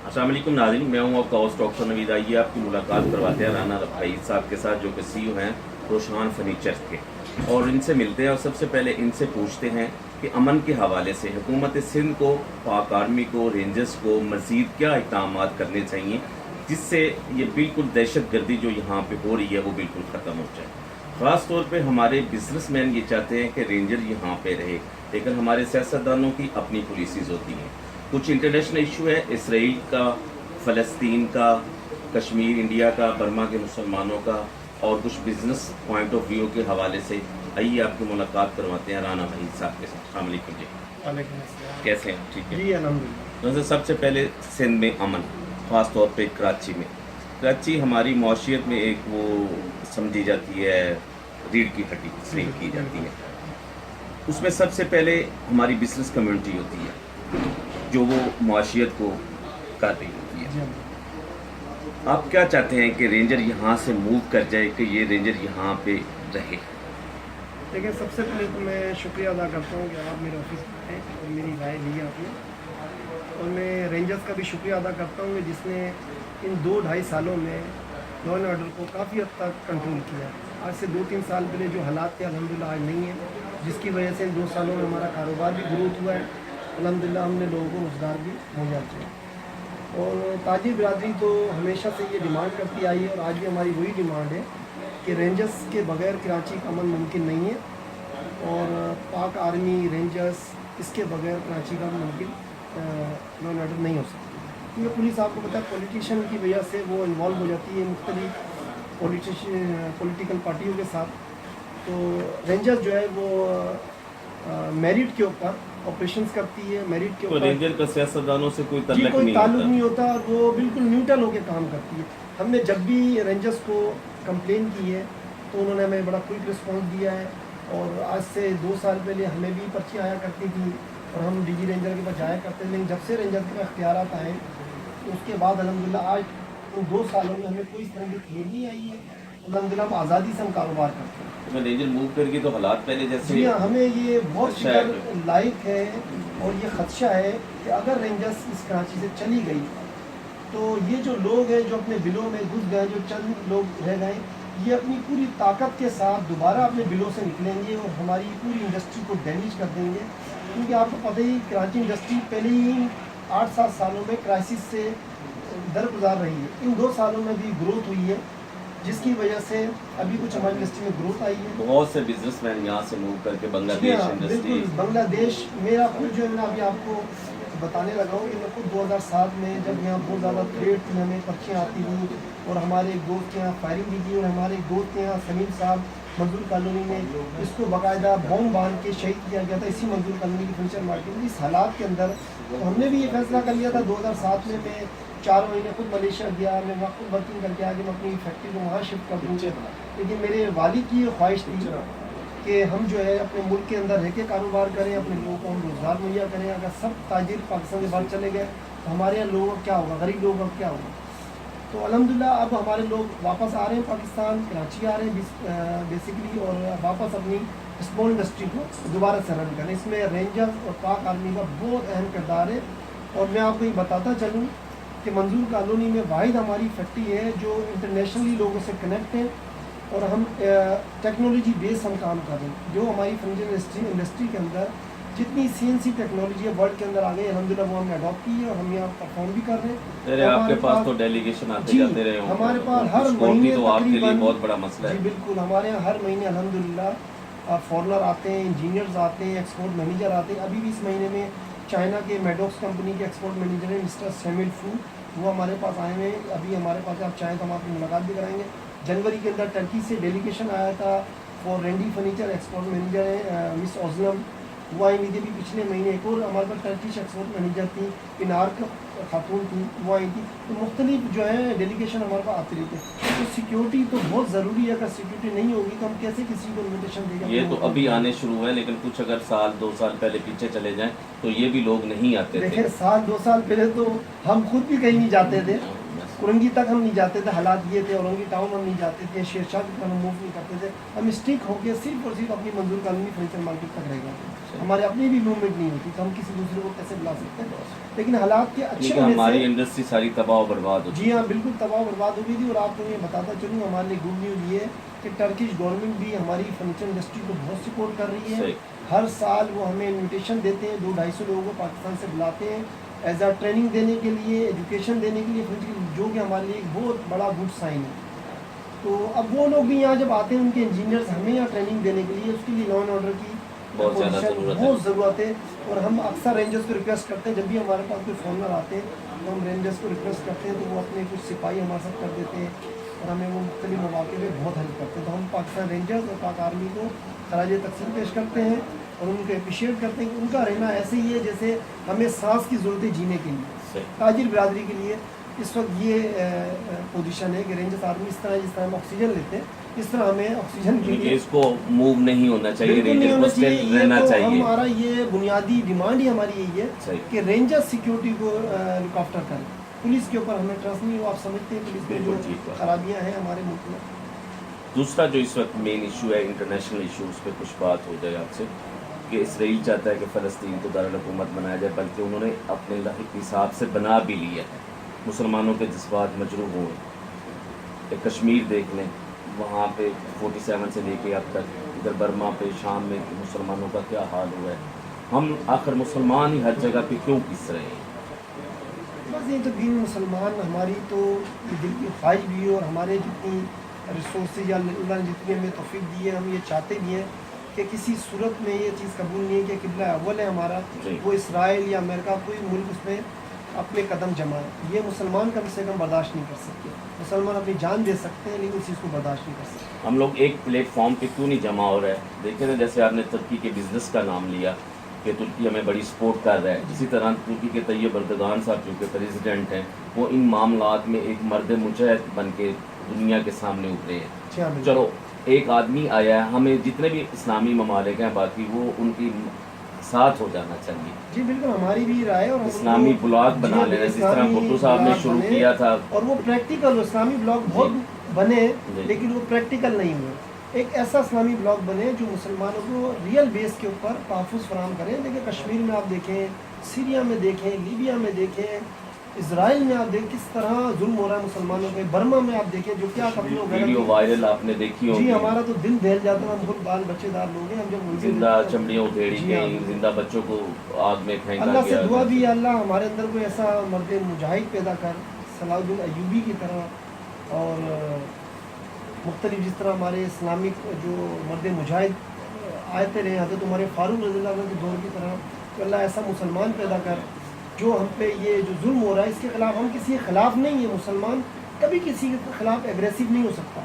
अस्सलाम वालेकुम नाज़रीन, मैं हूँ आपका होस्ट डॉक्टर नवीद। आइए आपकी मुलाकात करवाते हैं राना रफ़ाई साहब के साथ, जो कि CEO हैं रोशान फर्नीचर के, और इनसे मिलते हैं और सबसे पहले इनसे पूछते हैं कि अमन के हवाले से हुकूमत सिंध को, पाक आर्मी को, रेंजर्स को मज़ीद क्या इक़दाम करने चाहिए जिससे ये बिल्कुल दहशत गर्दी जो यहाँ पे हो रही है वो बिल्कुल ख़त्म हो जाए। ख़ास तौर पे हमारे बिजनेसमैन ये चाहते हैं कि रेंजर यहाँ पे रहे, लेकिन हमारे सियासतदानों की अपनी पॉलिसीज़ होती हैं। कुछ इंटरनेशनल इशू है, इसराइल का, फ़लस्तीन का, कश्मीर इंडिया का, बर्मा के मुसलमानों का, और कुछ बिज़नेस पॉइंट ऑफ व्यू के हवाले से। आइए आपकी मुलाकात करवाते हैं राना भाई साहब के साथ। अस्सलाम वालेकुम जी, वालेकुम अस्सलाम। कैसे हैं? ठीक है जी अल्हम्दुलिल्लाह। वैसे सबसे पहले सिंध में अमन, ख़ास तौर पे कराची में। कराची हमारी मौशियत में एक वो समझी जाती है रीढ़ की हड्डी, स्लीप की जाती है। उसमें सबसे पहले हमारी बिजनेस कम्युनिटी होती है जो वो मुआशियत को कर रही होती है। जी हाँ। आप क्या चाहते हैं कि रेंजर यहाँ से मूव कर जाए, कि ये रेंजर यहाँ पे रहे? देखिए, सबसे पहले तो मैं शुक्रिया अदा करता हूँ कि आप मेरे ऑफिस में आए और मेरी राय ली है आपने। और मैं रेंजर्स का भी शुक्रिया अदा करता हूँ कि जिसने इन 2-2.5 सालों में लॉ एंड ऑर्डर को काफ़ी हद तक कंट्रोल किया। आज से 2-3 साल पहले जो हालात थे अल्हम्दुलिल्लाह आज नहीं है, जिसकी वजह से इन 2 सालों में हमारा कारोबार भी ग्रोथ हुआ है। अल्हम्दुलिल्लाह हमने लोगों को रोज़गार भी मुहैया किया। और ताजिर बिरादरी तो हमेशा से ये डिमांड करती आई है और आज भी हमारी वही डिमांड है कि रेंजर्स के बगैर कराची का अमन मुमकिन नहीं है, और पाक आर्मी, रेंजर्स, इसके बगैर कराची का मुमकिन लॉ एंड ऑर्डर नहीं हो सकता। क्योंकि पुलिस आपको पता है पॉलिटिशियन की वजह से वो इन्वॉल्व हो जाती है मुख्तलिफ पॉलिटिकल पार्टियों के साथ। तो रेंजर्स जो है वो मेरिट के ऊपर ऑपरेशंस करती है, मेरिट के तो ऊपर रेंजर का सियासतदानों से कोई जी तल्लुक कोई नहीं ताल्लुक होता। नहीं होता, और वो बिल्कुल न्यूट्रल होकर काम करती है। हमने जब भी रेंजर्स को कंप्लेन की है तो उन्होंने हमें बड़ा क्विक रिस्पांस दिया है। और आज से 2 साल पहले हमें भी पर्ची आया करती थी और हम डीजी रेंजर के पास जाया करते थे, लेकिन जब से रेंजर के पास इख्तियारात आए तो उसके बाद अल्हम्दुलिल्लाह आज उन 2 सालों में हमें कोई इस तरह की खलेल नहीं आई है। अल्हम्दुलिल्लाह हम आज़ादी से हम कारोबार करते हैं। तो मैं रेंजर मूव करके तो हालात पहले जैसे जी हाँ, हमें ये बहुत खदशा है फिक्र लायक है और ये खदशा है कि अगर रेंजर्स इस कराची से चली गई तो ये जो लोग हैं जो अपने बिलों में घुस गए, जो चंद लोग रह गए, ये अपनी पूरी ताकत के साथ दोबारा अपने बिलों से निकलेंगे और हमारी पूरी इंडस्ट्री को डैमेज कर देंगे। क्योंकि आपको पता ही कराची इंडस्ट्री पहले ही 8-7 सालों में क्राइसिस से दरगुजार रही है। इन 2 सालों में भी ग्रोथ हुई है, जिसकी वजह से अभी कुछ हमारी इंडस्ट्री में ग्रोथ आई है। बहुत से बिजनेसमैन यहाँ से मूव करके जी बांग्लादेश हाँ, इंडस्ट्री। बिल्कुल। बांग्लादेश मेरा खुद जो है मैं अभी आपको बताने लगा हूँ कि मैं खुद 2007 में जब यहाँ बहुत ज़्यादा थ्रेट थी, हमें पर्चियाँ आती थी और हमारे एक दोस्त के यहाँ फायरिंग भी की, और हमारे एक दोस्त के यहाँ सलीम साहब मजदूर कॉलोनी में इसको बाकायदा बॉम्ब बांध के शहीद किया गया था, इसी मजदूर कॉलोनी की फर्नीचर मार्केट में। इस हालात के अंदर तो हमने भी ये फैसला कर लिया था 2007 में। मैं 4 महीने खुद मलेशिया गया, मैं वहाँ खुद वर्किंग करके आगे मैं अपनी फैक्ट्री को वहाँ शिफ्ट कर दूँ। लेकिन मेरे वालिद की ये ख्वाहिश थी कि हम जो है अपने मुल्क के अंदर रह के कारोबार करें, अपने लोगों को हम रोज़गार मुहैया करें। अगर सब ताजिर पाकिस्तान के बाहर चले गए तो हमारे यहाँ लोगों का क्या होगा, गरीब लोगों का क्या होगा। तो अल्हम्दुलिल्लाह अब हमारे लोग वापस आ रहे हैं पाकिस्तान, कराची आ रहे हैं बेसिकली, और वापस अपनी स्मॉल इंडस्ट्री को दोबारा से रन करें। इसमें रेंजर्स और पाक आर्मी का बहुत अहम किरदार है। और मैं आपको ये बताता चलूँ कि मंजूर कॉलोनी में वाहिद हमारी फैक्ट्री है जो इंटरनेशनली लोगों से कनेक्ट है, और हम टेक्नोलॉजी बेस हम काम कर रहे हैं। जो हमारी फर्नीचर इंडस्ट्री के अंदर जितनी CNC टेक्नोलॉजी है वर्ल्ड के अंदर आ गई, अल्हम्दुलिल्लाह वो हमने अडॉप्ट की है और हम यहाँ परफॉर्म भी कर रहे हैं। अरे आपके पास तो डेलीगेशन आते जी, जाते रहे होंगे। हमारे पास हर एक्सपोर्ट भी महीने तो आपके लिए तकरीबन- बहुत बड़ा मसला जी है। बिल्कुल, हमारे यहाँ हर महीने अल्हम्दुलिल्लाह फॉरनर आते हैं, इंजीनियर्स आते हैं, एक्सपोर्ट मैनेजर आते हैं। अभी भी इस महीने में चाइना के मेडॉक्स कंपनी के एक्सपोर्ट मैनेजर हैं मिस्टर सैमुअल फू, वो हमारे पास आए हुए हैं। अभी हमारे पास आप चाहें तो हम आपकी मुलाकात भी कराएंगे। जनवरी के अंदर टर्की से डेलीगेशन आया था फॉर रेंडी फर्नीचर, एक्सपोर्ट मैनेजर है मिस ओजलम, वो आई हुई थी। अभी पिछले महीने एक और हमारे पास टर्किश एक्सपोर्ट मैनेजर थी, इनार्क खातून थी, वो आई थी। तो मुख्तलिफ जो है डेलीगेशन हमारे पास आते रहते हैं। तो सिक्योरिटी तो बहुत ज़रूरी है, अगर सिक्योरिटी नहीं होगी तो हम कैसे किसी को इन्विटेशन देंगे। ये तो अभी आने शुरू है, लेकिन कुछ अगर 1-2 साल पहले पीछे चले जाएं तो ये भी लोग नहीं आते थे। देखिए 1-2 साल पहले तो हम खुद भी कहीं नहीं जाते थे। कुरंगी तक हम नहीं जाते थे, हालात ये थे, औरंगी टाउन हम नहीं जाते थे, शेरशाह की तरफ हम मूव नहीं करते थे, हम स्टिक होकर सिर्फ और सिर्फ अपनी मंजूर कॉलोनी फर्नीचर मार्केट तक रह गए। हमारे अपनी भी मूवमेंट नहीं होती तो हम किसी दूसरे को कैसे बुला सकते हैं। लेकिन हालात के अच्छे होने हमारी से इंडस्ट्री सारी तबाह बर्बाद हो जी हाँ बिल्कुल तबाह बर्बाद हो गई थी। और आपको ये बताता चलूँ हमारे लिए गुड न्यूज़ ये कि टर्किश गवर्नमेंट भी हमारी फर्नीचर इंडस्ट्री को बहुत सपोर्ट कर रही है। सही। हर साल वो हमें इनविटेशन देते हैं, 200-250 लोगों को पाकिस्तान से बुलाते हैं एज अ ट्रेनिंग देने के लिए, एजुकेशन देने के लिए फर्नीचर, जो कि हमारे लिए एक बहुत बड़ा गुड साइन है। तो अब वो लोग भी यहाँ जब आते हैं, उनके इंजीनियर्स हमें यहाँ ट्रेनिंग देने के लिए, उसके लिए लॉ एंड ऑर्डर की बहुत ज़्यादा बहुत ज़रूरत है। और हम अक्सर रेंजर्स को रिक्वेस्ट करते हैं, जब भी हमारे पास कोई फॉरनर आते हैं तो हम रेंजर्स को रिक्वेस्ट करते हैं, तो वो अपने कुछ सिपाही हमारे साथ कर देते हैं और हमें वो मुख्तलिफ मौके में बहुत हेल्प करते हैं। तो हम पाकिस्तान रेंजर्स और पाक आर्मी को खराज तकसीम पेश करते हैं और उनको अप्रिशिएट करते हैं कि उनका रहना ऐसे ही है जैसे हमें सांस की ज़रूरत है जीने के लिए। ताजिर बिरादरी के लिए इस वक्त ये पोजीशन है कि रेंजर्स आर्मी इस तरह जिस तरह हम ऑक्सीजन लेते हैं, इस तरह हमें ऑक्सीजन के लिए इसको मूव नहीं होना चाहिए, बिल्कुल नहीं रेंजर होना को स्टेल चाहिए। रहना ये तो चाहिए। हमारा ये बुनियादी डिमांड ही हमारी यही सही। है कि रेंजर सिक्योरिटी को लुक आफ्टर करें। पुलिस के ऊपर हमें ट्रस्ट नहीं हो, आप समझते हैं पुलिस में बिल्कुल जो ठीक बात। खराबियाँ हैं हमारे मुल्क में। दूसरा जो इस वक्त मेन इशू है, इंटरनेशनल इशू, उस पर कुछ बात हो जाए आपसे कि इसराइल चाहता है कि फ़लस्तीन को दारुल हुकूमत बनाया जाए, बल्कि उन्होंने अपने हिसाब से बना भी लिया है। मुसलमानों के जज्बात मजरूह हुए। कश्मीर देख लें, वहाँ पे 47 से लेके अब तक, इधर बर्मा पे, शाम में मुसलमानों का क्या हाल हुआ है। हम आखिर मुसलमान ही हर जगह पे क्यों पिस रहे हैं? बस ये तो दीन मुसलमान हमारी तो दिल की ख्वाहिश भी है और हमारे जितनी रिसोर्सेज या अल्लाह ने जितनी हमें तौफीक दी है, हम ये चाहते भी हैं कि किसी सूरत में ये चीज़ कबूल नहीं है कि किबला अव्वल है हमारा, वो इसराइल या अमेरिका कोई मुल्क उसमें अपने कदम जमाए। ये मुसलमान कम से कम बर्दाश्त नहीं कर सकते। मुसलमान अपनी जान दे सकते हैं लेकिन इस चीज़ को बर्दाश्त नहीं कर सकते। हम लोग एक प्लेटफॉर्म पे क्यों नहीं जमा हो रहा है? देखें ना, जैसे आपने तुर्की के बिज़नेस का नाम लिया कि तुर्की हमें बड़ी सपोर्ट कर रहा है, इसी तरह तुर्की के तैयब एर्दोगान साहब जो कि प्रेसिडेंट हैं, वो इन मामलात में एक मर्द मुजाहिद बन के दुनिया के सामने उतरे हैं। चलो एक आदमी आया है, हमें जितने भी इस्लामी ममालिक हैं बाकी, वो उनकी साथ हो जाना चाहिए। जी बिल्कुल हमारी भी राय है। और इस्लामी ब्लॉग बना लेना, जिस तरह भुट्टो साहब ने शुरू किया था, और वो प्रैक्टिकल इस्लामी ब्लॉग बहुत बने लेकिन वो प्रैक्टिकल नहीं हुए। एक ऐसा इस्लामी ब्लॉग बने जो मुसलमानों को रियल बेस के ऊपर तहफ़्फ़ुज़ फराहम करें। देखिए कश्मीर में आप देखें, सीरिया में देखें, लीबिया में देखें, इजराइल में आप देखें किस तरह जुल्म हो रहा है मुसलमानों पे, बर्मा में आप देखें जो क्या कपड़ों वीडियो वायरल आपने देखी होगी। जी हमारा तो दिल दहल जाता है। हम खुद बाल बच्चेदार लोग हैं, हम जब जिंदा चमड़ियाँ उधेड़ी गई, जिंदा बच्चों को आग में फेंका अल्लाह से गया। दुआ भी अल्लाह हमारे अंदर कोई ऐसा मर्द मुजाहिद पैदा कर, सलाहुद्दीन अय्यूबी की तरह, और मुख्तलिफ जिस तरह हमारे इस्लामिक जो मर्द मुजाहिद आते रहे हज़रत उमर फारूक रज़ियल्लाहु अन्हु के दौर की तरह, तो अल्लाह ऐसा मुसलमान पैदा कर जो हम पे ये जो जुल्म हो रहा है इसके ख़िलाफ़, हम किसी के ख़िलाफ़ नहीं है। मुसलमान कभी किसी के ख़िलाफ़ एग्रेसिव नहीं हो सकता।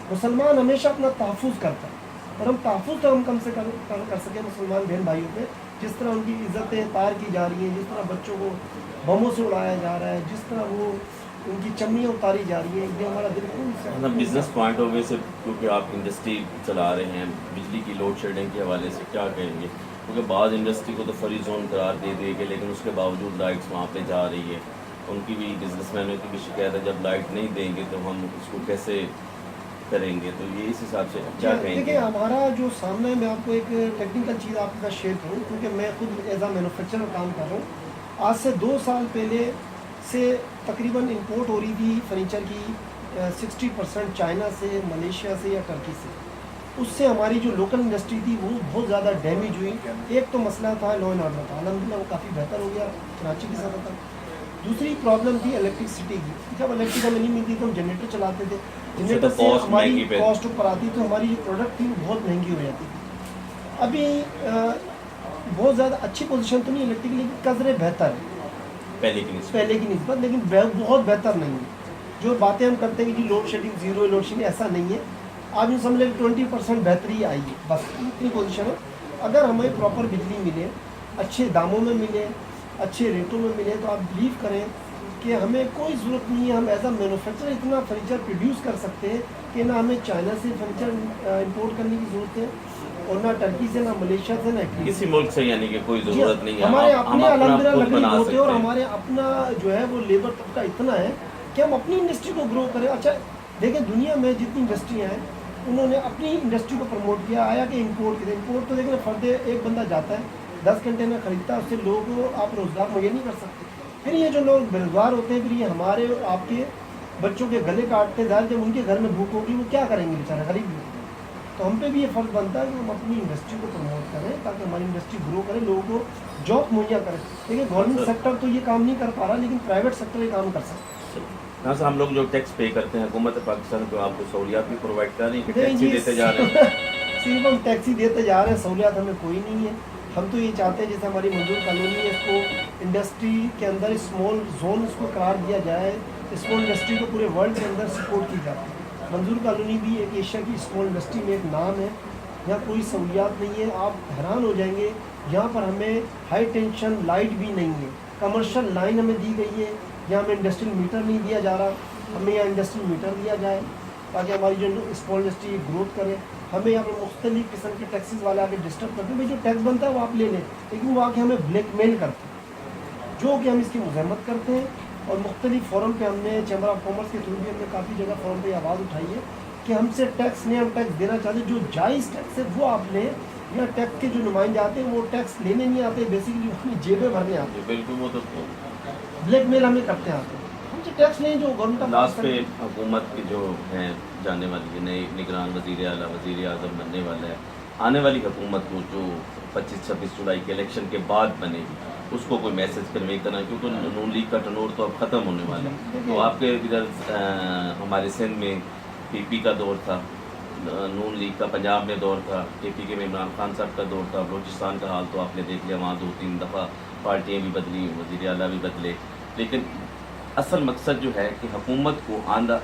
मुसलमान हमेशा अपना तहफ़्फ़ुज़ करता है और हम तहफ़्फ़ुज़ तो हम कम से कम कर सकें मुसलमान बहन भाइयों पे। जिस तरह उनकी इज़्ज़तें तार की जा रही हैं, जिस तरह बच्चों को बमों से उड़ाया जा रहा है, जिस तरह वो उनकी चमड़ियाँ उतारी जा रही हैं, ये हमारा दिल खून से मतलब बिजनेस पॉइंट ऑफ व्यू से, क्योंकि आप इंडस्ट्री चला रहे हैं, बिजली की लोड शेडिंग के हवाले से क्या कहेंगे? क्योंकि बाद इंडस्ट्री को तो फ्री जोन करार दे देंगे, लेकिन उसके बावजूद लाइट्स वहाँ पे जा रही है। उनकी भी बिजनेसमैनों की भी शिकायत है, जब लाइट नहीं देंगे तो हम उसको कैसे करेंगे? तो ये इस हिसाब से क्या कहेंगे? देखिए हमारा जो सामना है, मैं आपको एक टेक्निकल चीज़ आपके साथ शेयर करूँ, क्योंकि मैं खुद एज आ मैन्युफैक्चरर काम कर रहा हूँ। आज से 2 साल पहले से तकरीबन इंपोर्ट हो रही थी फर्नीचर की 60% चाइना से, मलेशिया से या टर्की से। उससे हमारी जो लोकल इंडस्ट्री थी वो बहुत ज़्यादा डैमेज हुई। एक तो मसला था लॉ एंड ऑर्डर का, अल्हम्दुलिल्लाह वो काफ़ी बेहतर हो गया कराची की सतह तक। दूसरी प्रॉब्लम थी इलेक्ट्रिसिटी की। जब इलेक्ट्रिक हमें नहीं मिलती तो हम जनरेटर चलाते थे, जनरेटर से हमारी कॉस्ट ऊपर आती तो हमारी जो प्रोडक्ट थी वो बहुत महंगी हो जाती थी। अभी बहुत ज़्यादा अच्छी पोजीशन तो नहीं इलेक्ट्रिक, लेकिन कदरे बेहतर है पहले की निस्बत, लेकिन बहुत बेहतर नहीं है। जो बातें हम करते हैं कि जी load shedding, zero load shedding, ऐसा नहीं है। आप यूँ समझ लें 20% बेहतरी आई है, बस इतनी पोजीशन है। अगर हमें प्रॉपर बिजली मिले, अच्छे दामों में मिले, अच्छे रेटों में मिले, तो आप बिलीव करें कि हमें कोई ज़रूरत नहीं है। हम एज आ मैन्युफैक्चरर इतना फर्नीचर प्रोड्यूस कर सकते हैं कि ना हमें चाइना से फर्नीचर इंपोर्ट करने की ज़रूरत है और ना टर्की से, ना मलेशिया से, ना किसी मुल्क से, यानी कि कोई ज़रूरत नहीं है। हमारे अपने अल्हम्दुलिल्लाह लकड़ी होते हैं और हैं। हमारे अपना जो है वो लेबर तबका इतना है कि हम अपनी इंडस्ट्री को ग्रो करें। अच्छा देखिए, दुनिया में जितनी इंडस्ट्रियाँ हैं उन्होंने अपनी इंडस्ट्री को प्रमोट किया, आया कि इंपोर्ट किया। इंपोर्ट तो देखिए फर्दे एक बंदा जाता है 10 कंटेनर खरीदता है, उससे लोगों को आप रोज़गार मुहैया नहीं कर सकते। फिर ये जो लोग बेरोजगार होते हैं, फिर ये हमारे और आपके बच्चों के गले काटते जाए, जब उनके घर में भूख होगी वो क्या करेंगे बेचारे गरीब लोग। तो हम पे भी ये फ़र्ज़ बनता है कि हम अपनी इंडस्ट्री को प्रमोट करें ताकि हमारी इंडस्ट्री ग्रो करे, लोगों को जॉब मुहैया करें। देखिए गवर्नमेंट सेक्टर तो ये काम नहीं कर पा रहा, लेकिन प्राइवेट सेक्टर ये काम कर सकता है। यहाँ से हम लोग जो टैक्स पे करते हैं, हुकूमत पाकिस्तान को आपको सहूलियात भी प्रोवाइड कर रही है कि नहीं टैक्स ही जी, देते जा रहे हैं? सिर्फ हम टैक्सी देते जा रहे हैं, सहूलियात हमें कोई नहीं है। हम तो ये चाहते हैं जैसे हमारी मंजूर कॉलोनी है, इसको इंडस्ट्री के अंदर स्मॉल जोन इसको करार दिया जाए, स्मॉल इंडस्ट्री को पूरे वर्ल्ड के अंदर सपोर्ट की जाती है। मंजूर कॉलोनी भी एक एशिया की स्मॉल इंडस्ट्री में एक नाम है। यहाँ कोई सहूलियात नहीं है, आप हैरान हो जाएंगे। यहाँ पर हमें हाई टेंशन लाइट भी नहीं है, कमर्शियल लाइन हमें दी गई है। यहाँ हमें इंडस्ट्रियल मीटर नहीं दिया जा रहा, हमें यहाँ इंडस्ट्रियल मीटर दिया जाए ताकि हमारी जो स्मॉल इंडस्ट्री ग्रोथ करे। हमें यहाँ पर मुख्तलिफ किस्म के टैक्सेस वाले आके डिस्टर्ब करते हैं, भाई जो टैक्स बनता है वो आप ले लें, लेकिन वो आके हमें ब्लैकमेल करते हैं, जो कि हम इसकी मज़म्मत करते हैं। और मुख्तलिफ फोरम पे हमने चैम्बर ऑफ कॉमर्स के थ्रू भी हमने काफ़ी जगह फोरम पे आवाज़ उठाई है कि हमसे टैक्स नहीं, हम टैक्स देना चाहते, जो जायज़ टैक्स है वो आप लें। या टैक्स के जो नुमाइंदे आते हैं वो टैक्स लेने नहीं आते, बेसिकली अपनी जेबें भरने आते हैं, बिल्कुल वो तो ब्लैकमेल हमें करते आते हैं। हमसे टैक्स नहीं जो गवर्नमेंट लास्ट पे हुकूमत की जो हैं जाने वाली नई निगरान वज़ीर आला वज़ीर आज़म बनने वाला है, आने वाली हुकूमत को जो 25-26 जुलाई के इलेक्शन के बाद बनेगी उसको कोई मैसेज कन्वे करना, क्योंकि नून लीग का टर्नओवर तो अब ख़त्म होने वाला है। तो आपके इधर हमारे सिंध में पीपी का दौर था, नून लीग का पंजाब में दौर था, के में इमरान खान साहब का दौर था, बलूचिस्तान का हाल तो आपने देख लिया, वहाँ 2-3 दफ़ा पार्टियाँ भी बदली, वज़ीर आला भी बदले। लेकिन असल मकसद जो है कि हुकूमत को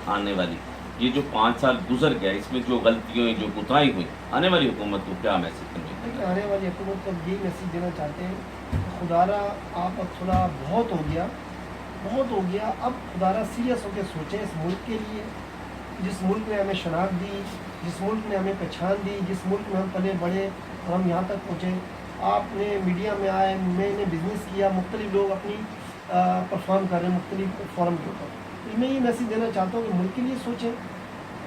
आने वाली ये जो 5 साल गुजर गया, इसमें जो गलतियाँ हुई, जो कोताही हुई, आने वाली हुकूमत को क्या मैसेज कन्वे करना? आने वाली हुकूमत को ये मैसेज देना चाहते हैं, खुदारा आप अब थोड़ा बहुत हो गया, बहुत हो गया। अब खुदारा सीरियस होकर सोचें इस मुल्क के लिए, जिस मुल्क ने हमें शनाख्त दी, जिस मुल्क ने हमें पहचान दी, जिस मुल्क में हम पले बढ़े और हम यहाँ तक पहुँचे। आपने मीडिया में आए, मैंने बिज़नेस किया, मुख्तलिफ लोग अपनी परफॉर्म कर रहे हैं मुख्तलिफ फोरम के ऊपर। तो मैं ये मैसेज देना चाहता हूँ कि मुल्क के लिए सोचें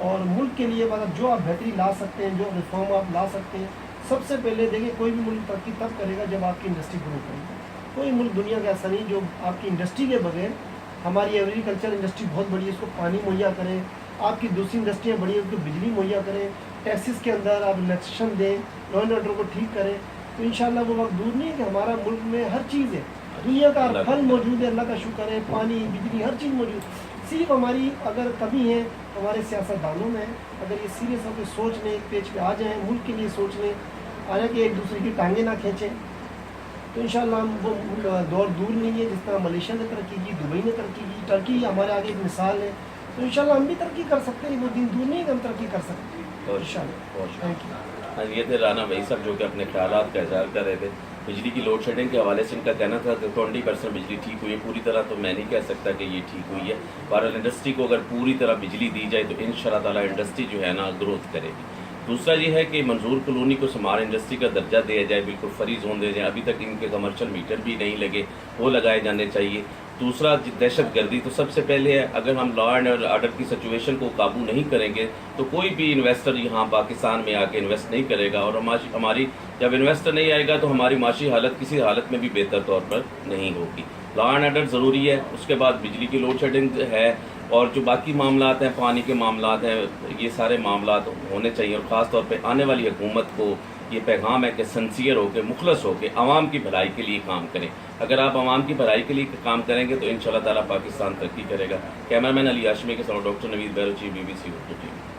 और मुल्क के लिए मतलब जो आप बेहतरी ला सकते हैं, जो रिफॉर्म आप ला सकते हैं। सबसे पहले देखिए, कोई भी मुल्क तरक्की तब करेगा जब आपकी इंडस्ट्री ग्रो करेगी। कोई मुल्क दुनिया का ऐसा नहीं जो आपकी इंडस्ट्री के बगैर, हमारी एग्रीकल्चर इंडस्ट्री बहुत बड़ी है, इसको पानी मुहैया करें, आपकी दूसरी इंडस्ट्रियाँ बड़ी है उसको बिजली मुहैया करें, टैक्सेस के अंदर आप रिलैक्सेशन दें, लॉ एंड ऑर्डर को ठीक करें, तो इंशाल्लाह वो वक्त दूर नहीं है कि हमारा मुल्क में हर चीज़ है, दुनिया का हर फल मौजूद है, अल्लाह का शुक्र है, पानी बिजली हर चीज़ मौजूद। सिर्फ हमारी अगर कमी है हमारे सियासतदानों में, अगर ये सीरियस होकर सोच लें, एक पेज पे आ जाएँ, मुल्क के लिए सोच लें, आया कि एक दूसरे की टांगें ना खींचें, तो इंशाल्लाह हम वो दौर दूर नहीं है। जिस तरह मलेशिया ने तरक्की की, दुबई ने तरक्की की, टर्की हमारे आगे एक मिसाल है, तो इंशाल्लाह हम भी तरक्की कर सकते हैं। वो दिन दूर नहीं है कि हम तरक्की कर सकते हैं इंशाल्लाह। Thank you. ये थे राना वही साहब जो कि अपने ख्यालात का इज़हार कर रहे थे। बिजली की लोड शेडिंग के हवाले से इनका कहना था कि 20% बिजली ठीक हुई है, पूरी तरह तो मैं नहीं कह सकता कि ये ठीक हुई है। बहरहाल इंडस्ट्री को अगर पूरी तरह बिजली दी जाए तो इंशाअल्लाह ताला इंडस्ट्री जो है ना ग्रोथ करेगी। दूसरा ये है कि मंजूर कॉलोनी को स्मार्ट इंडस्ट्री का दर्जा दिया जाए, बिल्कुल फ्री जोन दिया जाए। अभी तक इनके कमर्शियल मीटर भी नहीं लगे, वो लगाए जाने चाहिए। दूसरा दहशत गर्दी, तो सबसे पहले है अगर हम लॉ एंड ऑर्डर की सिचुएशन को काबू नहीं करेंगे तो कोई भी इन्वेस्टर यहाँ पाकिस्तान में आके इन्वेस्ट नहीं करेगा, और हमारी जब इन्वेस्टर नहीं आएगा तो हमारी माशी हालत किसी हालत में भी बेहतर तौर पर नहीं होगी। लॉ एंड ऑर्डर ज़रूरी है, उसके बाद बिजली की लोड शेडिंग है, और जो बाकी मामलात हैं, पानी के मामलात हैं, ये सारे मामलात होने चाहिए। और ख़ास तौर पे आने वाली हुकूमत को ये पैगाम है कि सिंसियर होकर, मुखलस होकर आवाम की भलाई के लिए काम करें। अगर आप आवाम की भलाई के लिए काम करेंगे तो इंशाअल्लाह ताला पाकिस्तान तरक्की करेगा। कैमरामैन अली हाशमी के साथ doctor Naveed Barochi, BBC Urdu TV.